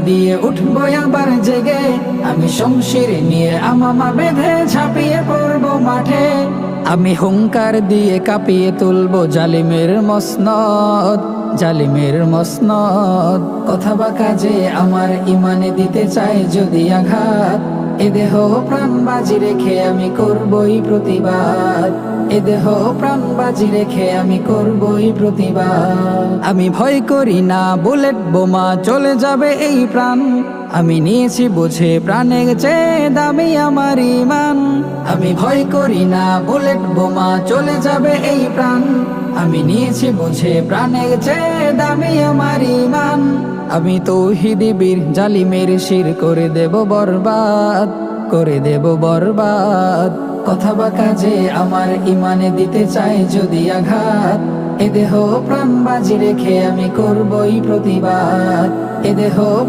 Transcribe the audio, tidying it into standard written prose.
দিয়ে উঠবো আবার জেগে, আমি শমশির নিয়ে আমামা বেঁধে ঝাঁপিয়ে পড়বো মাঠে। আমি হুঙ্কার দিয়ে কাঁপিয়ে তুলবো জালিমের মসনদ, জালিমের মসনদ। কথা বা কাজে আমার ইমানে দিতে চাই যদি আঘাত, এ দেহ প্রাণ বাজি রেখে আমি করবই প্রতিবাদ, এ দেহ প্রাণ বাজি রেখে আমি করবই প্রতিবাদ। আমি ভয় করি না বুলেট বোমা চলে যাবে এই প্রাণ, আমি নিয়েছি বুঝে প্রাণের চেয়ে দামি আমার ঈমান। আমি ভয় করি না বুলেট বোমা চলে যাবে এই প্রাণ, আমি নিয়েছি বুঝে প্রাণের চেয়ে দামি আমার ঈমান। আমি তৌহিদি বীর জালিমের শির করে দেব বরবাদ, করে দেব বরবাদ। কথা বা কাজে আমার ইমানে দিতে চাই যদি আঘাত, এ দেহ প্রাণ বাজি রেখে আমি করবই প্রতিবাদ, এ দেহ